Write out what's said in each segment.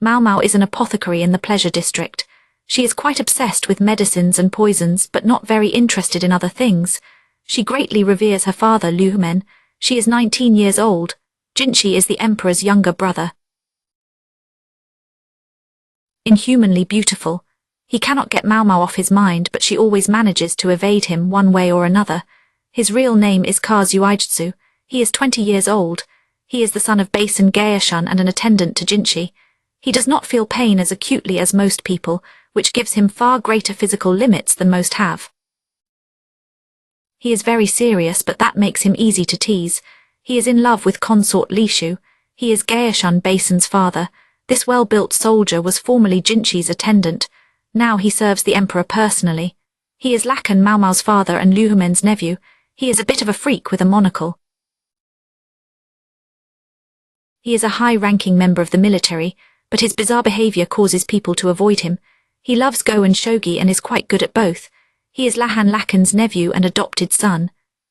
Maomao is an apothecary in the pleasure district. She is quite obsessed with medicines and poisons, but not very interested in other things. She greatly reveres her father, Liumen. She is 19 years old. Jinchi is the emperor's younger brother. Inhumanly beautiful. He cannot get Maomao off his mind, but she always manages to evade him one way or another. His real name is Kazuijitsu. He is 20 years old. He is the son of Basen Gaeshun and an attendant to Jinchi. He does not feel pain as acutely as most people, which gives him far greater physical limits than most have. He is very serious, but that makes him easy to tease. He is in love with consort Lishu. He is Gaeshun Basen's father. This well-built soldier was formerly Jinchi's attendant. Now he serves the emperor personally. He is Lakan Maomao's father and Liumen's nephew. He is a bit of a freak with a monocle. He is a high-ranking member of the military, but his bizarre behavior causes people to avoid him. He loves Go and shogi and is quite good at both. He is Lahan Lakan's nephew and adopted son.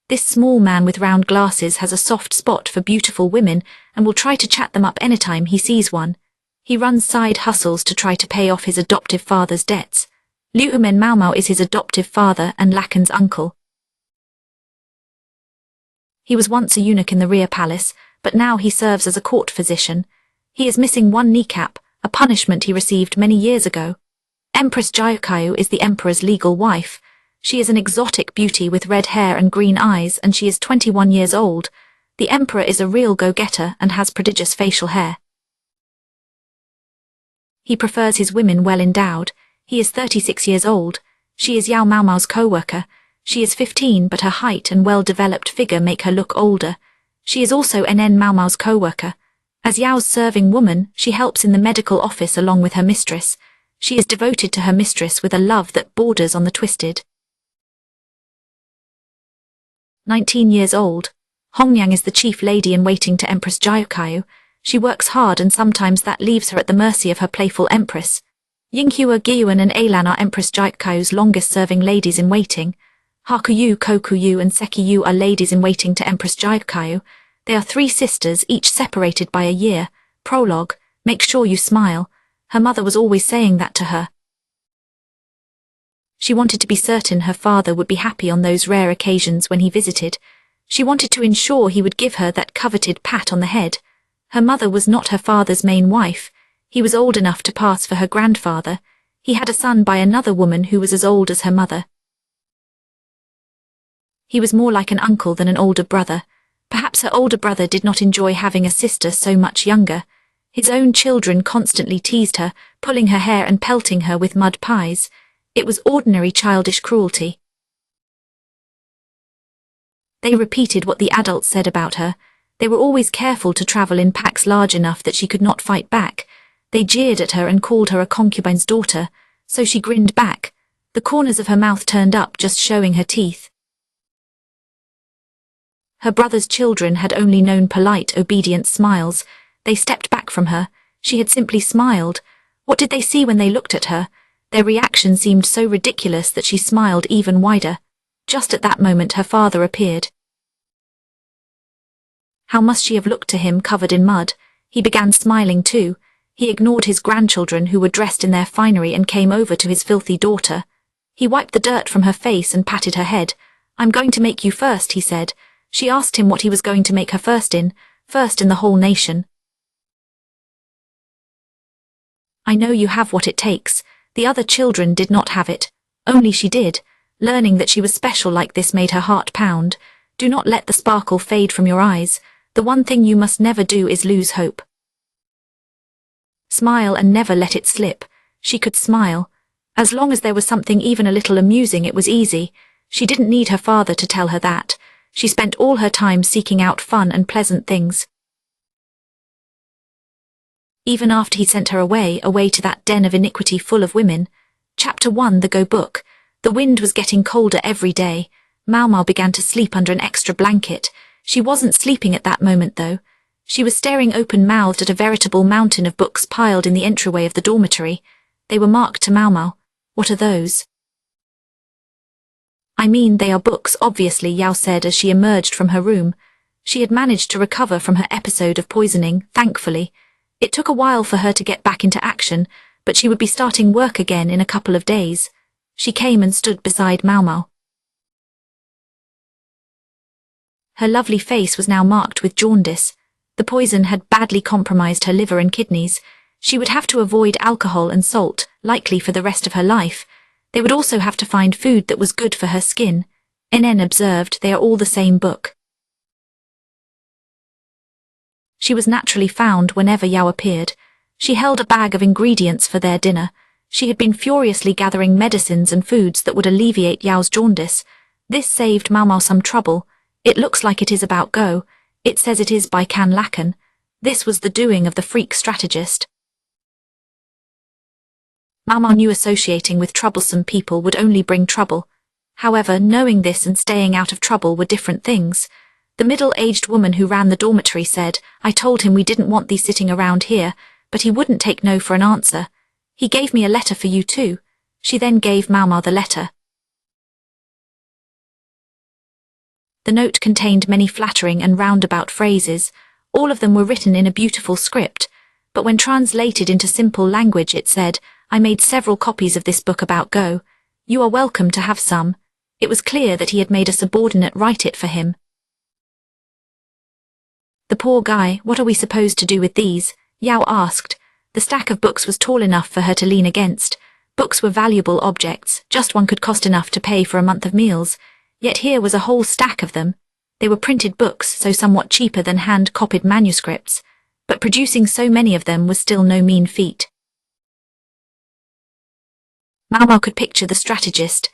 This small man with round glasses has a soft spot for beautiful women and will try to chat them up anytime he sees one. He runs side hustles to try to pay off his adoptive father's debts. Liumen Maomao is his adoptive father and Lakan's uncle. He was once a eunuch in the rear palace, but now he serves as a court physician. He is missing one kneecap, a punishment he received many years ago. Empress Jayukayu is the emperor's legal wife. She is an exotic beauty with red hair and green eyes, and she is 21 years old. The emperor is a real go-getter and has prodigious facial hair. He prefers his women well endowed. He is 36 years old. She is Yao Maomao's co-worker. She is 15, but her height and well-developed figure make her look older. She is also NN Maomao's co-worker. As Yao's serving woman, she helps in the medical office along with her mistress. She is devoted to her mistress with a love that borders on the twisted. 19 years old. Hongyang is the chief lady-in-waiting to Empress Jayukayu. She works hard and sometimes that leaves her at the mercy of her playful empress. Yinghua, Gyuan and Ailan are Empress Jayukayu's longest-serving ladies-in-waiting. Hakuyu, Kokuyu and Sekiyu are ladies-in-waiting to Empress Jayukayu. They are 3 sisters, each separated by a year. Prologue, make sure you smile. Her mother was always saying that to her. She wanted to be certain her father would be happy on those rare occasions when he visited. She wanted to ensure he would give her that coveted pat on the head. Her mother was not her father's main wife. He was old enough to pass for her grandfather. He had a son by another woman who was as old as her mother. He was more like an uncle than an older brother. Perhaps her older brother did not enjoy having a sister so much younger. His own children constantly teased her, pulling her hair and pelting her with mud pies. It was ordinary childish cruelty. They repeated what the adults said about her. They were always careful to travel in packs large enough that she could not fight back. They jeered at her and called her a concubine's daughter, so she grinned back, the corners of her mouth turned up just showing her teeth. Her brother's children had only known polite, obedient smiles. They stepped back from her. She had simply smiled. What did they see when they looked at her? Their reaction seemed so ridiculous that she smiled even wider. Just at that moment her father appeared. How must she have looked to him covered in mud? He began smiling too. He ignored his grandchildren who were dressed in their finery and came over to his filthy daughter. He wiped the dirt from her face and patted her head. "I'm going to make you first," he said. She asked him what he was going to make her first in the whole nation. "I know you have what it takes." The other children did not have it. Only she did. Learning that she was special like this made her heart pound. Do not let the sparkle fade from your eyes. The one thing you must never do is lose hope. Smile and never let it slip. She could smile. As long as there was something even a little amusing, it was easy. She didn't need her father to tell her that. She spent all her time seeking out fun and pleasant things. Even after he sent her away to that den of iniquity full of women. Chapter 1, The Go Book. The wind was getting colder every day. Maomao began to sleep under an extra blanket. She wasn't sleeping at that moment, though. She was staring open-mouthed at a veritable mountain of books piled in the entryway of the dormitory. They were marked to Maomao. "What are those?" "I mean, they are books, obviously," Yao said as she emerged from her room. She had managed to recover from her episode of poisoning, thankfully. It took a while for her to get back into action, but she would be starting work again in a couple of days. She came and stood beside Maomao. Her lovely face was now marked with jaundice. The poison had badly compromised her liver and kidneys. She would have to avoid alcohol and salt, likely for the rest of her life. They would also have to find food that was good for her skin. NN observed, they are all the same book. She was naturally found whenever Yao appeared. She held a bag of ingredients for their dinner. She had been furiously gathering medicines and foods that would alleviate Yao's jaundice. This saved Maomao some trouble. It looks like it is about Go. It says it is by Can Lakan. This was the doing of the freak strategist. Maomao knew associating with troublesome people would only bring trouble. However, knowing this and staying out of trouble were different things. The middle-aged woman who ran the dormitory said, "I told him we didn't want these sitting around here, but he wouldn't take no for an answer. He gave me a letter for you too." She then gave Maomao the letter. The note contained many flattering and roundabout phrases. All of them were written in a beautiful script, but when translated into simple language it said, "I made several copies of this book about Go. You are welcome to have some." It was clear that he had made a subordinate write it for him. The poor guy, what are we supposed to do with these? Yao asked. The stack of books was tall enough for her to lean against. Books were valuable objects, just one could cost enough to pay for a month of meals. Yet here was a whole stack of them. They were printed books, so somewhat cheaper than hand-copied manuscripts, but producing so many of them was still no mean feat. Maomao could picture the strategist's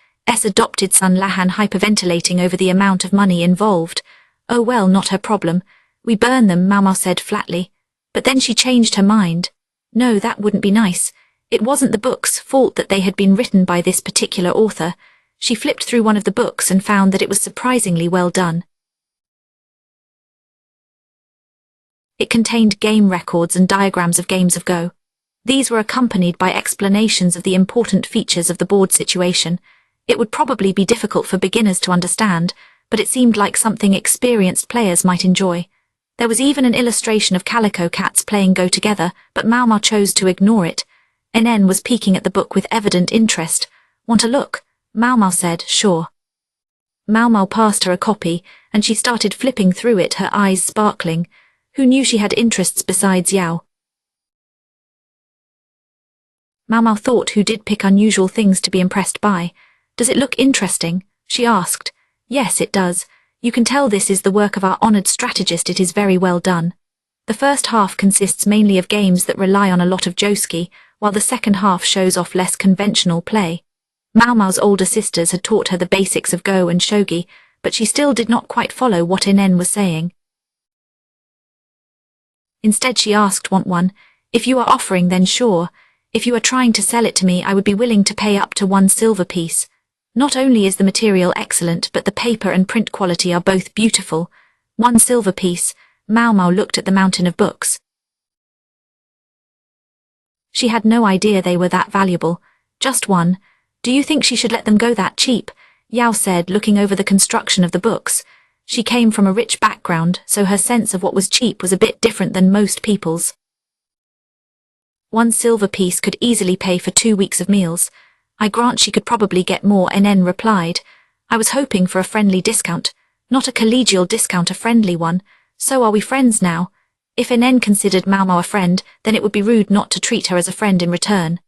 adopted son Lahan hyperventilating over the amount of money involved. "Oh well, not her problem. We burn them," Maomao said flatly. But then she changed her mind. No, that wouldn't be nice. It wasn't the book's fault that they had been written by this particular author. She flipped through one of the books and found that it was surprisingly well done. It contained game records and diagrams of games of Go. These were accompanied by explanations of the important features of the board situation. It would probably be difficult for beginners to understand, but it seemed like something experienced players might enjoy. There was even an illustration of calico cats playing Go together, but Maomao chose to ignore it. NN was peeking at the book with evident interest. "Want a look?" Maomao said, "Sure." Maomao passed her a copy, and she started flipping through it, her eyes sparkling. Who knew she had interests besides Yao? Maomao thought who did pick unusual things to be impressed by. "Does it look interesting?" she asked. "Yes, it does. You can tell this is the work of our honored strategist. It is very well done. The first half consists mainly of games that rely on a lot of joski, while the second half shows off less conventional play." Maomao's older sisters had taught her the basics of Go and shogi, but she still did not quite follow what NN was saying. Instead she asked, "Want one? If you are offering, then sure. If you are trying to sell it to me, I would be willing to pay up to 1 silver piece. Not only is the material excellent, but the paper and print quality are both beautiful." 1 silver piece. Maomao looked at the mountain of books. She had no idea they were that valuable. "Just one. Do you think she should let them go that cheap?" Yao said, looking over the construction of the books. She came from a rich background, so her sense of what was cheap was a bit different than most people's. 1 silver piece could easily pay for 2 weeks of meals. "I grant she could probably get more," NN replied. "I was hoping for a friendly discount. Not a collegial discount, a friendly one. So are we friends now?" If NN considered Maomao a friend, then it would be rude not to treat her as a friend in return.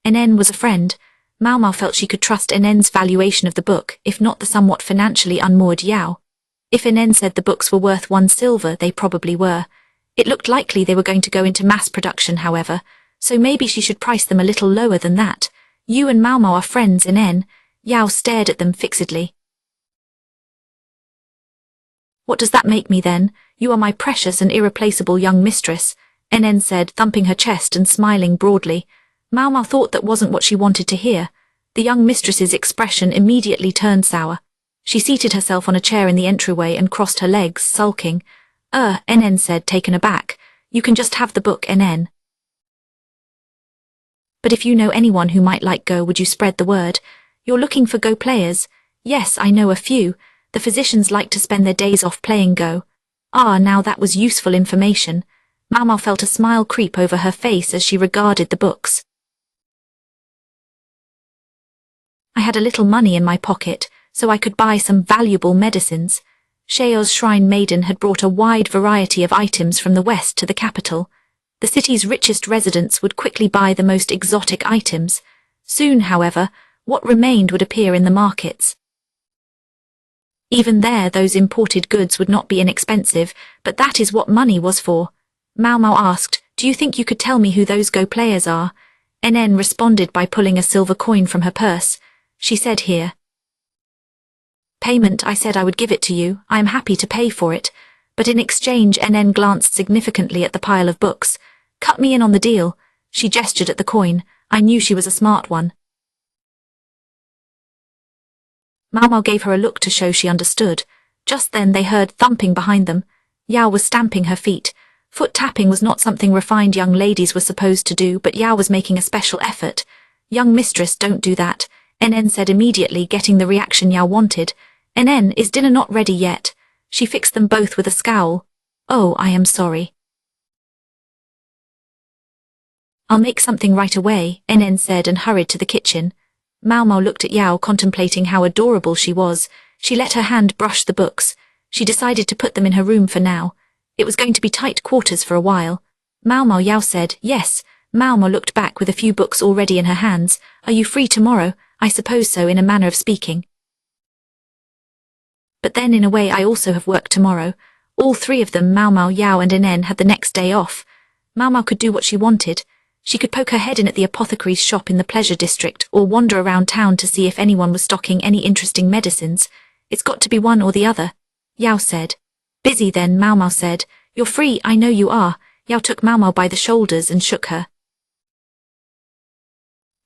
NN was a friend. Maomao felt she could trust NN's valuation of the book, if not the somewhat financially unmoored Yao. If NN said the books were worth 1 silver, they probably were. It looked likely they were going to go into mass production, however, so maybe she should price them a little lower than that. "You and Maomao are friends, NN." Yao stared at them fixedly. "What does that make me then? You are my precious and irreplaceable young mistress," NN said, thumping her chest and smiling broadly. Maomao thought that wasn't what she wanted to hear. The young mistress's expression immediately turned sour. She seated herself on a chair in the entryway and crossed her legs, sulking. NN said, taken aback. "You can just have the book, NN. But if you know anyone who might like Go, would you spread the word? You're looking for Go players?" "Yes, I know a few. The physicians like to spend their days off playing Go." Ah, now that was useful information. Maomao felt a smile creep over her face as she regarded the books. I had a little money in my pocket, so I could buy some valuable medicines. Sheo's shrine maiden had brought a wide variety of items from the west to the capital. The city's richest residents would quickly buy the most exotic items. Soon, however, what remained would appear in the markets. Even there, those imported goods would not be inexpensive, but that is what money was for. Maomao asked, "Do you think you could tell me who those Go players are?" NN responded by pulling a silver coin from her purse. She said, "Here." "Payment, I said I would give it to you. I am happy to pay for it." But in exchange, NN glanced significantly at the pile of books. "Cut me in on the deal." She gestured at the coin. I knew she was a smart one. Maomao gave her a look to show she understood. Just then they heard thumping behind them. Yao was stamping her feet. Foot tapping was not something refined young ladies were supposed to do, but Yao was making a special effort. "Young mistress, don't do that," NN said immediately, getting the reaction Yao wanted. "NN, is dinner not ready yet?" She fixed them both with a scowl. "Oh, I am sorry." "I'll make something right away," NN said and hurried to the kitchen. Maomao looked at Yao, contemplating how adorable she was. She let her hand brush the books. She decided to put them in her room for now. It was going to be tight quarters for a while. "Maomao," Yao said. "Yes." Maomao looked back with a few books already in her hands. "Are you free tomorrow?" "I suppose so, in a manner of speaking. But then in a way I also have work tomorrow." All three of them, Maomao, Yao and NN, had the next day off. Maomao could do what she wanted. She could poke her head in at the apothecary's shop in the pleasure district, or wander around town to see if anyone was stocking any interesting medicines. "It's got to be one or the other," Yao said. "Busy then," Maomao said. "You're free, I know you are." Yao took Maomao by the shoulders and shook her.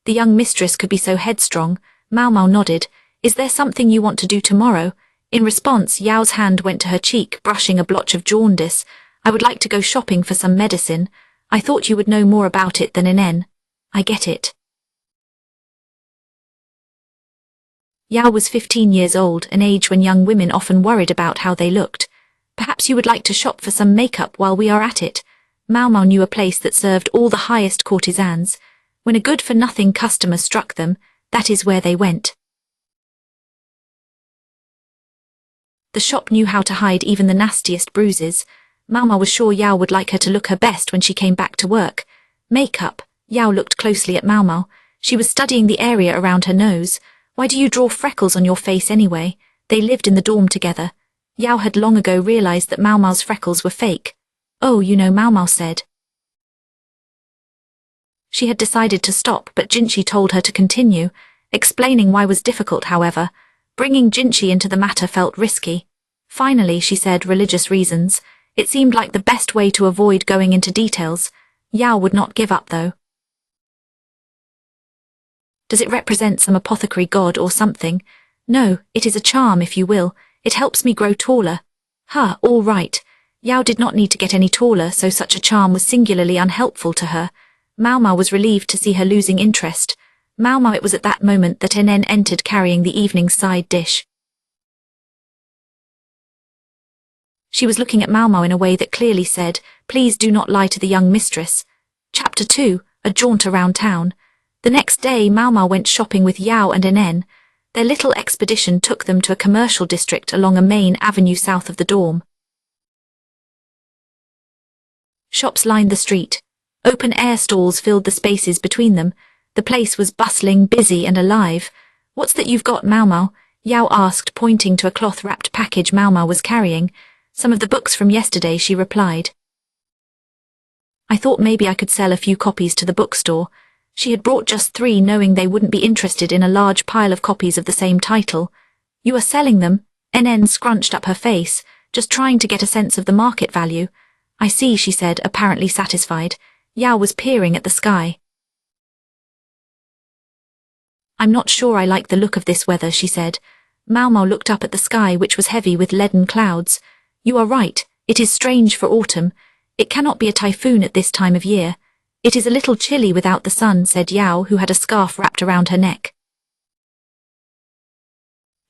The young mistress could be so headstrong. Maomao nodded. "Is there something you want to do tomorrow?" In response, Yao's hand went to her cheek, brushing a blotch of jaundice. "I would like to go shopping for some medicine. I thought you would know more about it than NN. "I get it." Yao was 15 years old, an age when young women often worried about how they looked. "Perhaps you would like to shop for some makeup while we are at it." Maomao knew a place that served all the highest courtesans. When a good-for-nothing customer struck them, that is where they went. The shop knew how to hide even the nastiest bruises. Maomao was sure Yao would like her to look her best when she came back to work. "Makeup." Yao looked closely at Maomao. She was studying the area around her nose. "Why do you draw freckles on your face anyway?" They lived in the dorm together. Yao had long ago realized that Maomao's freckles were fake. "Oh, you know," Maomao said. She had decided to stop, but Jinchi told her to continue. Explaining why was difficult, however. Bringing Jinchi into the matter felt risky. Finally, she said, religious reasons. It seemed like the best way to avoid going into details. Yao would not give up, though. "Does it represent some apothecary god or something?" "No, it is a charm, if you will. It helps me grow taller." "Huh, all right." Yao did not need to get any taller, so such a charm was singularly unhelpful to her. Maomao was relieved to see her losing interest. Maomao, it was at that moment that NN entered carrying the evening's side dish. She was looking at Maomao in a way that clearly said, "Please do not lie to the young mistress." Chapter 2, A Jaunt Around Town. The next day, Maomao went shopping with Yao and NN. Their little expedition took them to a commercial district along a main avenue south of the dorm. Shops lined the street. Open-air stalls filled the spaces between them. The place was bustling, busy and alive. "What's that you've got, Maomao?" Yao asked, pointing to a cloth-wrapped package Maomao was carrying. "Some of the books from yesterday," she replied. "I thought maybe I could sell a few copies to the bookstore." She had brought just 3, knowing they wouldn't be interested in a large pile of copies of the same title. "You are selling them?" NN scrunched up her face, just trying to get a sense of the market value. "I see," she said, apparently satisfied. Yao was peering at the sky. "I'm not sure I like the look of this weather," she said. Maomao looked up at the sky, which was heavy with leaden clouds. "You are right, it is strange for autumn. It cannot be a typhoon at this time of year. It is a little chilly without the sun," said Yao, who had a scarf wrapped around her neck.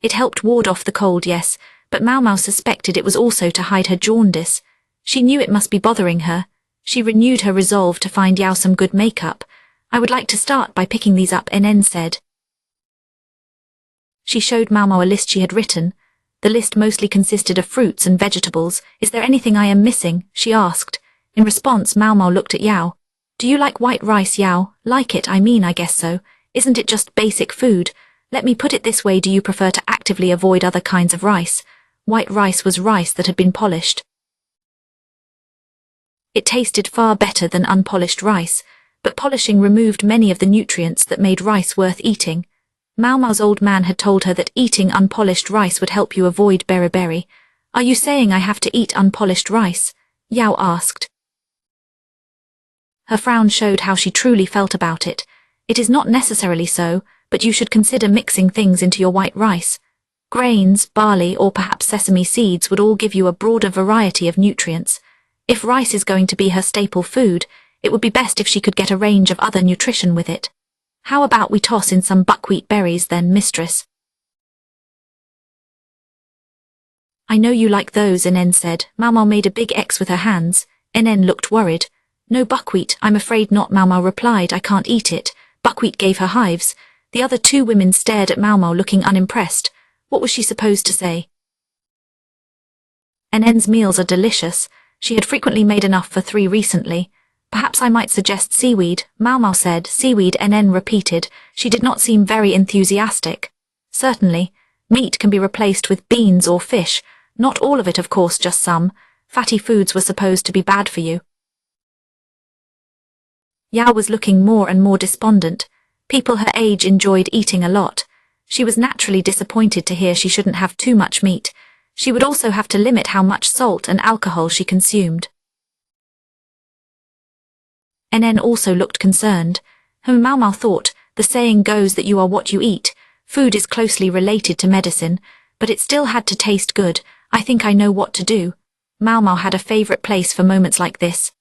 "It helped ward off the cold, yes, but Maomao suspected it was also to hide her jaundice. She knew it must be bothering her. She renewed her resolve to find Yao some good makeup. I would like to start by picking these up, NN said. She showed Maomao a list she had written. The list mostly consisted of fruits and vegetables. Is there anything I am missing? She asked. In response, Maomao looked at Yao. Do you like white rice, Yao? Like it, I guess so. Isn't it just basic food? Let me put it this way, do you prefer to actively avoid other kinds of rice? White rice was rice that had been polished. It tasted far better than unpolished rice, but polishing removed many of the nutrients that made rice worth eating. Maomao's old man had told her that eating unpolished rice would help you avoid beriberi. Are you saying I have to eat unpolished rice? Yao asked. Her frown showed how she truly felt about it. It is not necessarily so, but you should consider mixing things into your white rice. Grains, barley, or perhaps sesame seeds would all give you a broader variety of nutrients. If rice is going to be her staple food, it would be best if she could get a range of other nutrition with it. How about we toss in some buckwheat berries then, mistress? I know you like those, NN said. Maomao made a big X with her hands. NN looked worried. No buckwheat, I'm afraid not, Maomao replied. I can't eat it. Buckwheat gave her hives. The other two women stared at Maomao looking unimpressed. What was she supposed to say? NN's meals are delicious. She had frequently made enough for 3 recently. Perhaps I might suggest seaweed, Maomao said. Seaweed, NN repeated. She did not seem very enthusiastic. Certainly. Meat can be replaced with beans or fish. Not all of it, of course, just some. Fatty foods were supposed to be bad for you. Yao was looking more and more despondent. People her age enjoyed eating a lot. She was naturally disappointed to hear she shouldn't have too much meat. She would also have to limit how much salt and alcohol she consumed. NN also looked concerned. Maomao thought, the saying goes that you are what you eat. Food is closely related to medicine, but it still had to taste good. I think I know what to do. Maomao had a favorite place for moments like this.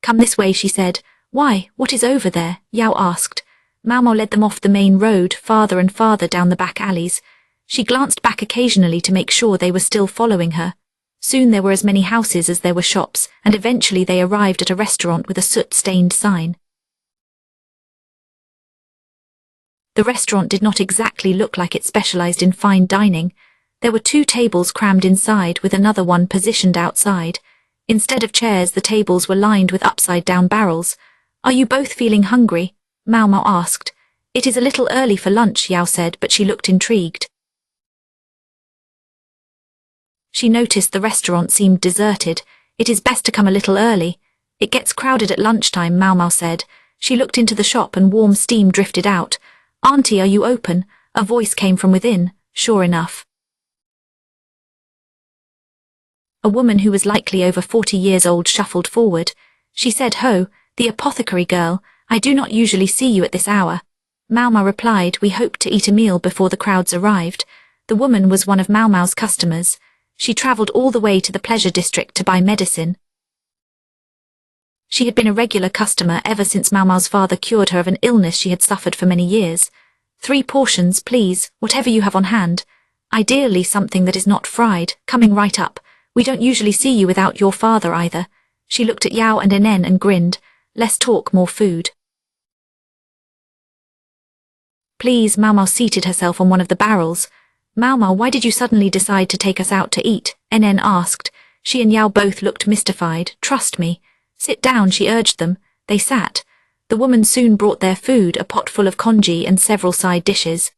Come this way, she said. Why, what is over there? Yao asked. Maomao led them off the main road, farther and farther down the back alleys. She glanced back occasionally to make sure they were still following her. Soon there were as many houses as there were shops, and eventually they arrived at a restaurant with a soot-stained sign. The restaurant did not exactly look like it specialized in fine dining. There were 2 tables crammed inside with another one positioned outside. Instead of chairs, the tables were lined with upside-down barrels. Are you both feeling hungry? Maomao asked. It is a little early for lunch, Yao said, but she looked intrigued. She noticed the restaurant seemed deserted. It is best to come a little early. It gets crowded at lunchtime, Maomao said. She looked into the shop and warm steam drifted out. Auntie, are you open? A voice came from within, sure enough. A woman who was likely over 40 years old shuffled forward. She said, Ho, the apothecary girl, I do not usually see you at this hour. Maomao replied, we hoped to eat a meal before the crowds arrived. The woman was one of Maomao's customers. She travelled all the way to the pleasure district to buy medicine. She had been a regular customer ever since Maomao's father cured her of an illness she had suffered for many years. 3 portions, please, whatever you have on hand. Ideally something that is not fried, coming right up. We don't usually see you without your father either. She looked at Yao and NN and grinned. Less talk, more food. Please, Maomao seated herself on one of the barrels. Maomao, why did you suddenly decide to take us out to eat? NN asked. She and Yao both looked mystified. Trust me. Sit down, she urged them. They sat. The woman soon brought their food, a pot full of congee and several side dishes.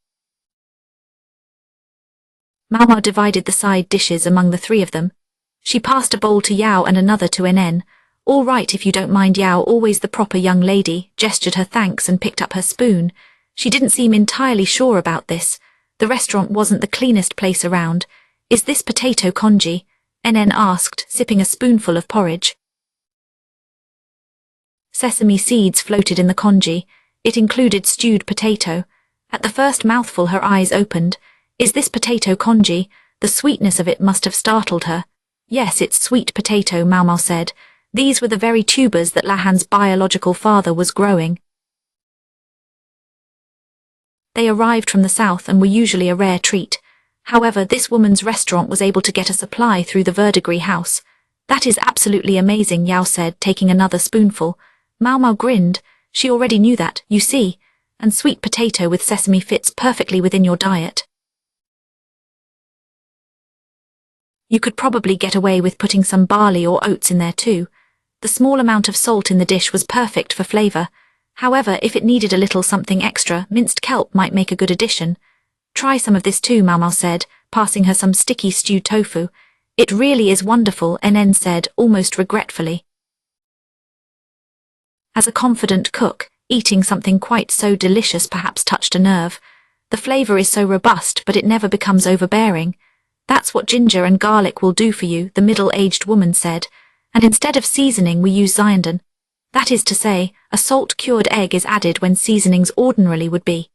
Maomao divided the side dishes among the 3 of them. She passed a bowl to Yao and another to NN. All right, if you don't mind. Yao, always the proper young lady, gestured her thanks and picked up her spoon. She didn't seem entirely sure about this. The restaurant wasn't the cleanest place around. Is this potato congee? NN asked, sipping a spoonful of porridge. Sesame seeds floated in the congee. It included stewed potato. At the first mouthful her eyes opened. Is this potato congee? The sweetness of it must have startled her. Yes, it's sweet potato, Maomao said. These were the very tubers that Lahan's biological father was growing. They arrived from the south and were usually a rare treat. However, this woman's restaurant was able to get a supply through the verdigris house. That is absolutely amazing, Yao said, taking another spoonful. Maomao grinned. She already knew that, you see, and sweet potato with sesame fits perfectly within your diet. You could probably get away with putting some barley or oats in there too. The small amount of salt in the dish was perfect for flavor. However, if it needed a little something extra, minced kelp might make a good addition. Try some of this too, Maomao said, passing her some sticky stewed tofu. It really is wonderful, NN said, almost regretfully. As a confident cook, eating something quite so delicious perhaps touched a nerve. The flavor is so robust, but it never becomes overbearing. That's what ginger and garlic will do for you, the middle-aged woman said, and instead of seasoning we use Xiandan. That is to say, a salt-cured egg is added when seasonings ordinarily would be.